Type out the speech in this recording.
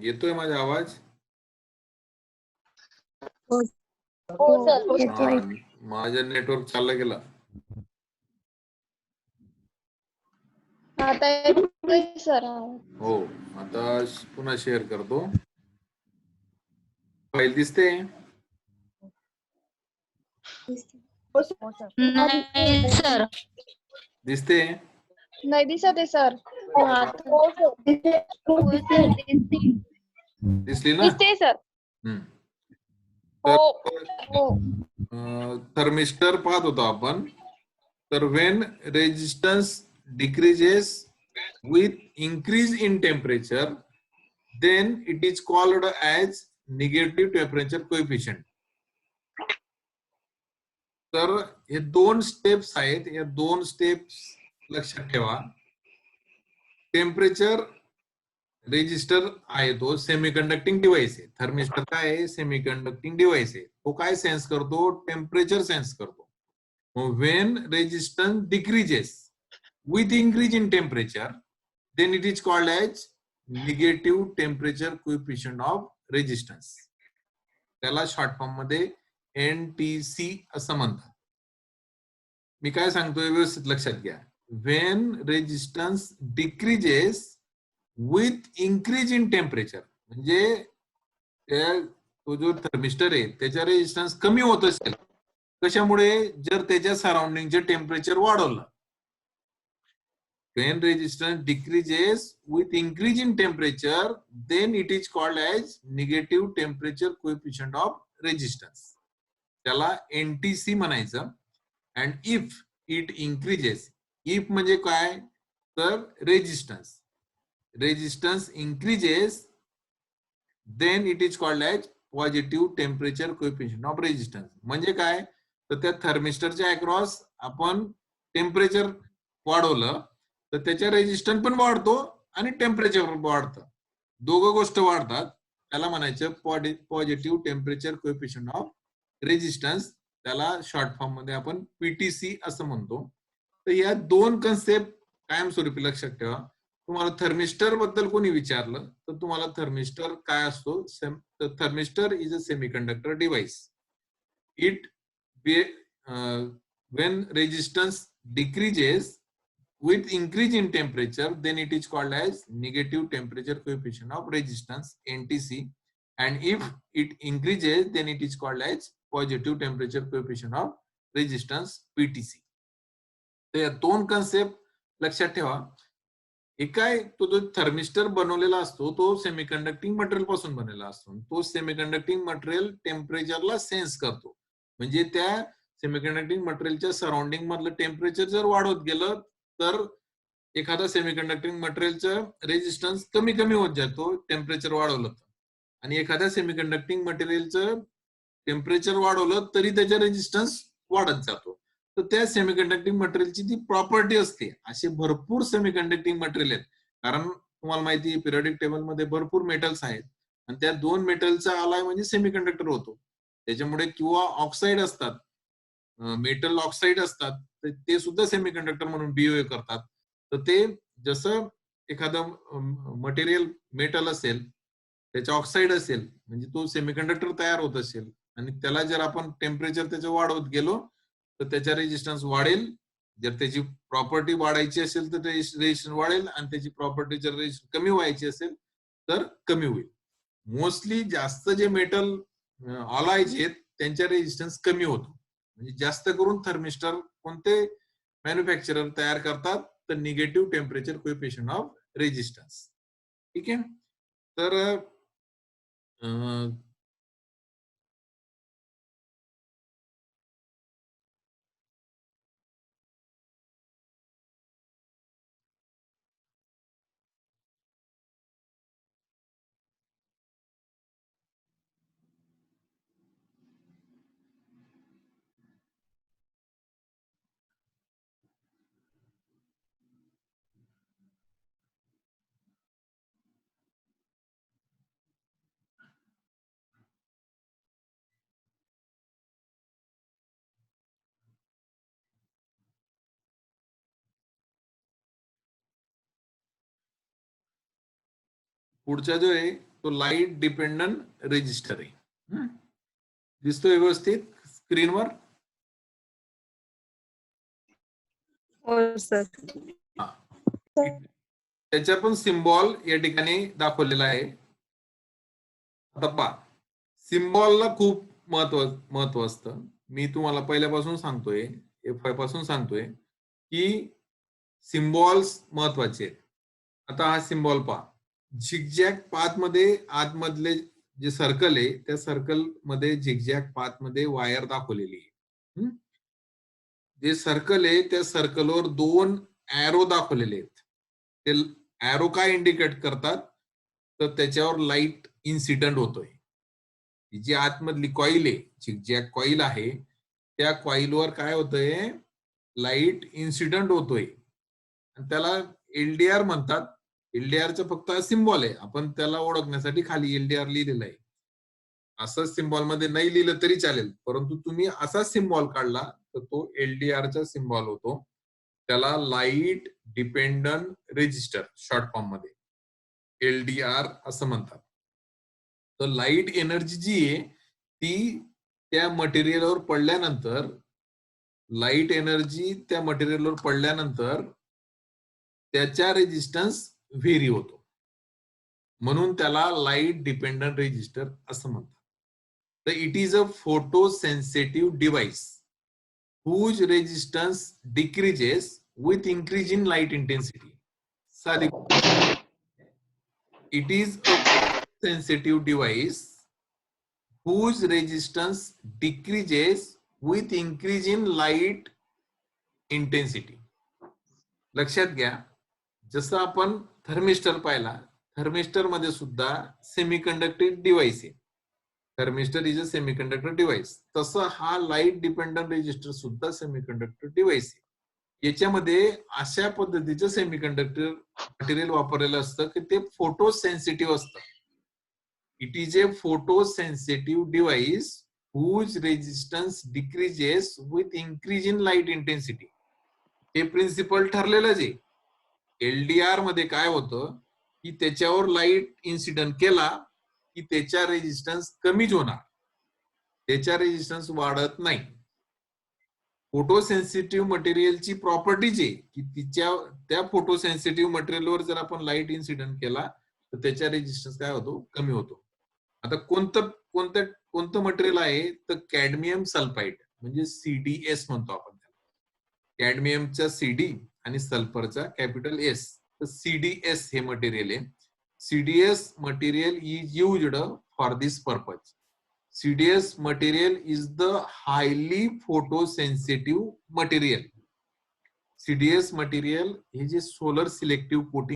येतोय माझा आवाज? हो सर. हा, माझा नेटवर्क चालला गेला. आता येतोय सर. हो, आता पुन्हा शेअर करतो. फाईल दिसते? नाही सर. दिसते? नाही दिसत आहे सर. दिसली ना? दिसते सर. तर हो. थर्मिस्टर पाहत होतो आपण. तर when resistance decreases with increase in temperature, then it is called as negative temperature coefficient. तर हे दोन स्टेप्स आहेत. या दोन स्टेप्स लक्षात ठेवा. टेम्परेचर रेजिस्टर आहे तो सेमीकंडक्टिंग डिव्हाइस आहे. थर्मिस्टर काय आहे? सेमीकंडक्टिंग डिव्हाइस आहे. तो काय सेन्स करतो? टेम्परेचर सेन्स करतो. When resistance decreases with increase in temperature, then it is called as negative temperature coefficient of resistance. त्याला शॉर्ट फॉर्म मध्ये NTC असं म्हणतात. मी काय सांगतोय व्यवस्थित लक्षात घ्या. When resistance decreases with increase in temperature, म्हणजे तो जो थर्मिस्टर आहे त्याचा रेजिस्टन्स कमी होत असेल, कशामुळे? जर त्याच्या सराउंडिंगचे टेम्परेचर वाढवलं. When resistance decreases with increase in temperature, then it is called as negative temperature coefficient of resistance. त्याला NTC म्हणायचं. And if it increases, if म्हणजे काय? तर resistance increases, then it is called as positive temperature coefficient of resistance. म्हणजे काय? तर त्या थर्मिस्टरच्या across आपण टेम्परेचर वाढवलं तर त्याच्या रेजिस्टन्स पण वाढतो आणि टेम्परेचर पण वाढतं. दोघं गोष्ट वाढतात. त्याला म्हणायचं positive temperature coefficient of resistance. त्याला शॉर्ट फॉर्म मध्ये आपण PTC असं म्हणतो. तर या दोन कन्सेप्ट कायमस्वरूपी लक्षात ठेवा. तुम्हाला थर्मिस्टर बद्दल कोणी विचारलं तर तुम्हाला थर्मिस्टर काय असतो? Thermistor is a semiconductor device. It when resistance decreases with increase in temperature, then it is called as negative temperature coefficient of resistance, NTC. And if it increases, then it is called as positive temperature coefficient of resistance, PTC. तर या दोन concept लक्षात ठेवा. एक काय, तो जो thermistor बनवलेला असतो तो सेमीकंडक्टिंग मटेरियल पासून बनलेला असतो. तो सेमीकंडक्टिंग मटेरियल टेम्परेचरला सेन्स करतो. म्हणजे त्या सेमीकंडक्टिंग मटेरियलच्या सराउंडिंग मधलं टेम्परेचर जर वाढत गेलं तर एखादा सेमीकंडक्टिंग मटेरियलचं रेजिस्टन्स कमी कमी होत जातो टेम्परेचर वाढवलं तर. आणि एखाद्या सेमीकंडक्टिंग मटेरियलचं टेम्परेचर वाढवलं तरी त्याचा रेजिस्टन्स वाढत जातो. तर त्या सेमीकंडक्टिंग मटेरियलची ती प्रॉपर्टी असते. असे भरपूर सेमीकंडक्टिंग मटेरियल आहेत. कारण तुम्हाला माहिती आहे पिरियडिक टेबल मध्ये भरपूर मेटल्स आहेत आणि त्या दोन मेटलचा आलाय म्हणजे सेमीकंडक्टर होतो. त्याच्यामुळे किंवा ऑक्साईड असतात, मेटल ऑक्साईड असतात, तर ते सुद्धा सेमीकंडक्टर म्हणून बिहेव करतात. तर ते जसं एखादं मटेरियल मेटल असेल, त्याचा ऑक्साईड असेल म्हणजे तो सेमीकंडक्टर तयार होत असेल आणि त्याला जर आपण टेम्परेचर त्याचं वाढवत गेलो तर त्याचा रेजिस्टन्स वाढेल. जर त्याची प्रॉपर्टी वाढायची असेल तर रेजिस्टन्स वाढेल आणि त्याची प्रॉपर्टी जर कमी व्हायची असेल तर कमी होईल. मोस्टली जास्त जे मेटल ऑलायचे आहेत त्यांचा रेजिस्टन्स कमी होतो. म्हणजे जास्त करून थर्मिस्टर कोणते मॅन्युफॅक्चरर तयार करतात तर negative temperature coefficient of resistance. ठीक आहे. तर पुढचा जो आहे तो लाईट डिपेंडंट रेजिस्टर आहे. दिसतोय व्यवस्थित स्क्रीनवर? हो सर. त्याचा पण सिम्बॉल या ठिकाणी दाखवलेला आहे. आता पहा, सिम्बॉलला खूप महत्व असतं. मी तुम्हाला पहिल्यापासून सांगतोय, F5 पासून सांगतोय की सिम्बॉल्स महत्वाचे आहेत. आता हा सिम्बॉल पहा, झिगझॅग पाथ मध्ये आतमधले जे सर्कल आहे त्या सर्कल मध्ये झिगझॅग पाथ मध्ये वायर दाखवलेली आहे. जे सर्कल आहे त्या सर्कलवर 2 एरो दाखवलेले आहेत. ते एरो काय इंडिकेट करतात, तर त्याच्यावर लाईट इन्सिडेंट होतोय. जी आतमधली कॉईल आहे, झिगझॅग कॉईल आहे, त्या कॉईलवर काय होतंय, लाईट इन्सिडेंट होतोय. आणि त्याला एलडीआर म्हणतात. एलडीआरचा फक्त सिम्बॉल आहे, आपण त्याला ओळखण्यासाठी खाली एलडीआर लिहिलेलं आहे. असं सिम्बॉल मध्ये नाही लिहिलं तरी चालेल, परंतु तुम्ही असा सिम्बॉल काढला तर तो एलडीआरचा सिम्बॉल होतो. त्याला light dependent resistor short form मध्ये एलडीआर असं म्हणतात. तर लाईट एनर्जी जी आहे ती त्या मटेरियलवर पडल्यानंतर, लाईट एनर्जी त्या मटेरियलवर पडल्यानंतर त्याचा रेजिस्टन्स व्हेरी होतो, म्हणून त्याला लाईट डिपेंडंट रेजिस्टर असं म्हणतात. तर it is a photo sensitive device whose resistance decreases with increase in light intensity. साधी, it is a sensitive device whose resistance decreases with increase in light intensity. लक्षात घ्या, जसं आपण थर्मिस्टर पाहिला, thermistor मध्ये सुद्धा सेमीकंडक्टिव्ह डिव्हाइस आहे. Thermistor is a semiconductor device. तसं हा लाईट डिपेंडंट रेजिस्टर सुद्धा सेमीकंडक्टर डिव्हाइस आहे. याच्यामध्ये अशा पद्धतीचं सेमीकंडक्टर मटेरियल वापरलेलं असतं की ते फोटो सेन्सिटिव्ह असतं. It is a photo sensitive device whose resistance decreases with increase in light intensity. हे प्रिन्सिपल ठरलेलंच आहे. एलडीआर मध्ये काय होतं की त्याच्यावर लाईट इन्सिडेंट केला की त्याचा रेजिस्टन्स कमीच होणार, त्याचा रेजिस्टन्स वाढत नाही. फोटो सेन्सिटिव्ह मटेरियलची प्रॉपर्टीज आहे की त्या फोटो सेन्सिटिव्ह मटेरियलवर जर आपण लाईट इन्सिडेंट केला तर त्याचा रेजिस्टन्स काय होतो, कमी होतो. आता कोणतं मटेरियल आहे, तर कॅडमियम सल्फाइड म्हणजे सीडीएस म्हणतो आपण त्याला. कॅडमियमचा सीडी आणि सल्फरचा कॅपिटल एस, तर सीडीएस हे मटेरियल आहे. CDS material is used for this purpose. CDS material is the highly photosensitive material. CDS material हे जे सोलर सिलेक्टिव्ह कोटिंग